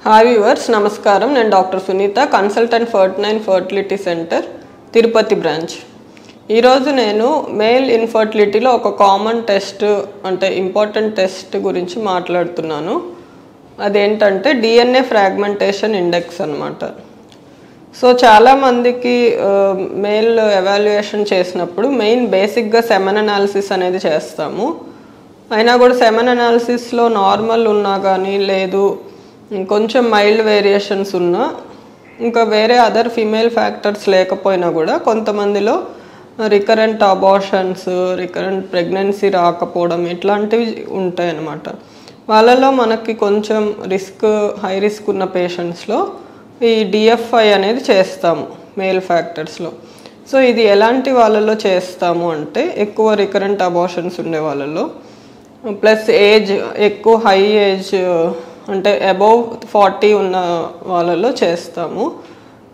Hi viewers, నమస్కారం. నేను doctor Sunitha, consultant 49 fertility centre, Tirupati branch. ఈరోజు నేను మేల్ ఇన్ఫర్టిలిటీలో ఒక కామన్ టెస్ట్ అంటే ఇంపార్టెంట్ టెస్ట్ గురించి మాట్లాడుతున్నాను. అదేంటంటే డిఎన్ఏ ఫ్రాగ్మెంటేషన్ ఇండెక్స్ అన్నమాట. సో చాలామందికి మేల్ ఎవాల్యుయేషన్ చేసినప్పుడు మెయిన్ బేసిక్గా సెమెన్ అనాలిసిస్ అనేది చేస్తాము. అయినా కూడా సెమెన్ అనాలిసిస్లో నార్మల్ ఉన్నా కానీ లేదు కొంచెం మైల్డ్ వేరియేషన్స్ ఉన్నా ఇంకా వేరే అదర్ ఫీమేల్ ఫ్యాక్టర్స్ లేకపోయినా కూడా కొంతమందిలో రికరెంట్ అబార్షన్స్, రికరెంట్ ప్రెగ్నెన్సీ రాకపోవడం ఇట్లాంటివి ఉంటాయి అన్నమాట. వాళ్ళలో మనకి కొంచెం హై రిస్క్ ఉన్న పేషెంట్స్లో ఈ డిఎఫ్ఐ అనేది చేస్తాము మేల్ ఫ్యాక్టర్స్లో. సో ఇది ఎలాంటి వాళ్ళలో చేస్తాము అంటే ఎక్కువ రికరెంట్ అబార్షన్స్ ఉండే వాళ్ళలో, ప్లస్ ఏజ్ ఎక్కువ హై ఏజ్ అంటే అబౌవ్ 40 ఉన్న వాళ్ళలో చేస్తాము.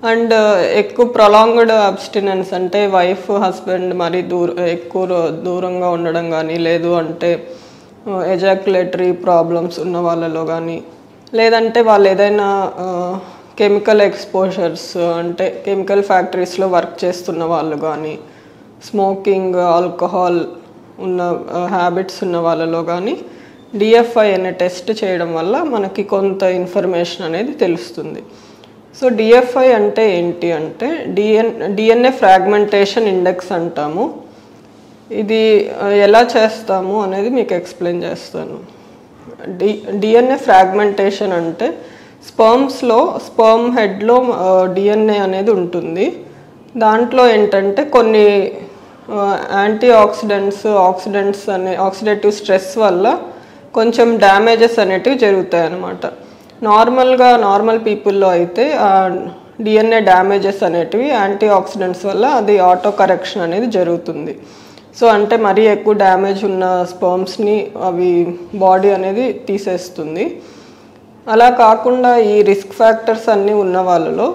అండ్ ఎక్కువ ప్రొలాంగ్డ్ అబ్స్టినెన్స్ అంటే వైఫ్ హస్బెండ్ మరీ ఎక్కువ దూరంగా ఉండడం కానీ, లేదు అంటే ఎజాక్యులేటరీ ప్రాబ్లమ్స్ ఉన్న వాళ్ళలో కానీ, లేదంటే వాళ్ళు ఏదైనా కెమికల్ ఎక్స్పోజర్స్ అంటే కెమికల్ ఫ్యాక్టరీస్లో వర్క్ చేస్తున్న వాళ్ళు కానీ, స్మోకింగ్, ఆల్కహాల్ ఉన్న హ్యాబిట్స్ ఉన్న వాళ్ళలో కానీ డిఎఫ్ఐ అనే టెస్ట్ చేయడం వల్ల మనకి కొంత ఇన్ఫర్మేషన్ అనేది తెలుస్తుంది. సో డిఎఫ్ఐ అంటే ఏంటి అంటే డిఎన్ఏ ఫ్రాగ్మెంటేషన్ ఇండెక్స్ అంటాము. ఇది ఎలా చేస్తాము అనేది మీకు ఎక్స్ప్లెయిన్ చేస్తాను. డిఎన్ఏ ఫ్రాగ్మెంటేషన్ అంటే స్పర్మ్ హెడ్లో డిఎన్ఏ అనేది ఉంటుంది. దాంట్లో ఏంటంటే కొన్ని ఆక్సిడెంట్స్ ఆక్సిడేటివ్ స్ట్రెస్ వల్ల కొంచెం డ్యామేజెస్ అనేటివి జరుగుతాయి అన్నమాట. నార్మల్ పీపుల్లో అయితే డిఎన్ఏ డ్యామేజెస్ అనేటివి యాంటీ ఆక్సిడెంట్స్ వల్ల అది ఆటో కరెక్షన్ అనేది జరుగుతుంది. సో అంటే మరీ ఎక్కువ డ్యామేజ్ ఉన్న స్పర్మ్స్ని అవి బాడీ అనేది తీసేస్తుంది. అలా కాకుండా ఈ రిస్క్ ఫ్యాక్టర్స్ అన్నీ ఉన్న వాళ్ళలో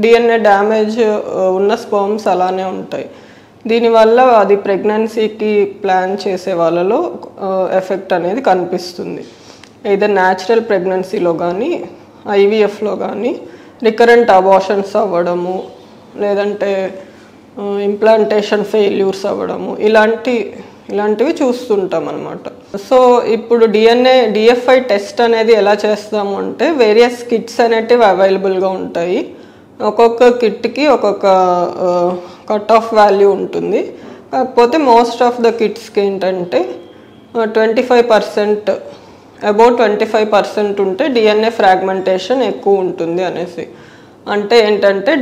డిఎన్ఏ డ్యామేజ్ ఉన్న స్పర్మ్స్ అలానే ఉంటాయి. దీనివల్ల అది ప్రెగ్నెన్సీకి ప్లాన్ చేసే వాళ్ళలో ఎఫెక్ట్ అనేది కనిపిస్తుంది. ఏదైనా న్యాచురల్ ప్రెగ్నెన్సీలో కానీ, ఐవీఎఫ్లో కానీ రికరెంట్ అబార్షన్స్ అవ్వడము, లేదంటే ఇంప్లాంటేషన్ ఫెయిల్యూర్స్ అవ్వడము ఇలాంటివి చూస్తుంటాం అన్నమాట. సో ఇప్పుడు డిఎఫ్ఐ టెస్ట్ అనేది ఎలా చేస్తాము అంటే వేరియస్ కిట్స్ అనేటివి అవైలబుల్గా ఉంటాయి. ఒక్కొక్క కిట్కి ఒక్కొక్క కట్ ఆఫ్ వాల్యూ ఉంటుంది. కాకపోతే మోస్ట్ ఆఫ్ ద కిట్స్కి ఏంటంటే 25% అబౌట్ 25% ఉంటే డిఎన్ఏ ఫ్రాగ్మెంటేషన్ ఎక్కువ ఉంటుంది అనేసి. అంటే ఏంటంటే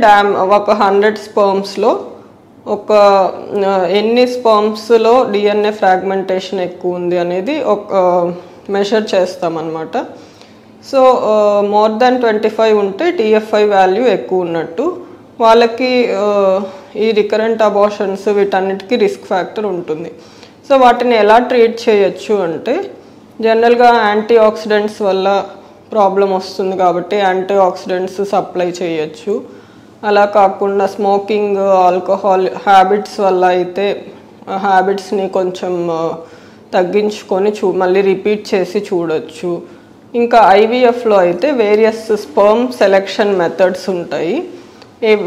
ఒక 100 స్పర్మ్స్లో ఎన్ని స్పర్మ్స్లో డిఎన్ఏ ఫ్రాగ్మెంటేషన్ ఎక్కువ ఉంది అనేది ఒక మెషర్ చేస్తామన్నమాట. సో మోర్ దాన్ 25 ఉంటే డిఎఫ్ఐ వాల్యూ ఎక్కువ ఉన్నట్టు. వాళ్ళకి ఈ రికరెంట్ అబార్షన్స్ వీటన్నిటికీ రిస్క్ ఫ్యాక్టర్ ఉంటుంది. సో వాటిని ఎలా ట్రీట్ చేయొచ్చు అంటే జనరల్గా యాంటీ ఆక్సిడెంట్స్ వల్ల ప్రాబ్లం వస్తుంది కాబట్టి యాంటీ ఆక్సిడెంట్స్ సప్లై చేయొచ్చు. అలా కాకుండా స్మోకింగ్, ఆల్కహాల్ హ్యాబిట్స్ వల్ల అయితే హ్యాబిట్స్ని కొంచెం తగ్గించుకొని మళ్ళీ రిపీట్ చేసి చూడొచ్చు. ఇంకా ఐవీఎఫ్లో అయితే వేరియస్ స్పర్మ్ సెలెక్షన్ మెథడ్స్ ఉంటాయి.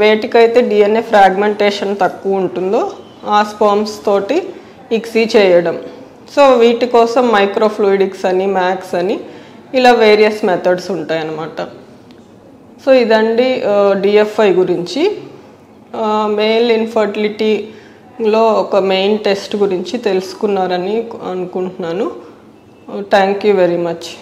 వేటికైతే డిఎన్ఏ ఫ్రాగ్మెంటేషన్ తక్కువ ఉంటుందో ఆ స్పర్మ్స్ తోటి ఇక్సీ చేయడం. సో వీటి కోసం మైక్రోఫ్లూయిడిక్స్ అని, మ్యాక్స్ అని ఇలా వేరియస్ మెథడ్స్ ఉంటాయి అన్నమాట. సో ఇదండి డిఎఫ్ఐ గురించి. మేల్ ఇన్ఫర్టిలిటీలో ఒక మెయిన్ టెస్ట్ గురించి తెలుసుకున్నారని అనుకుంటున్నాను. Thank you very much.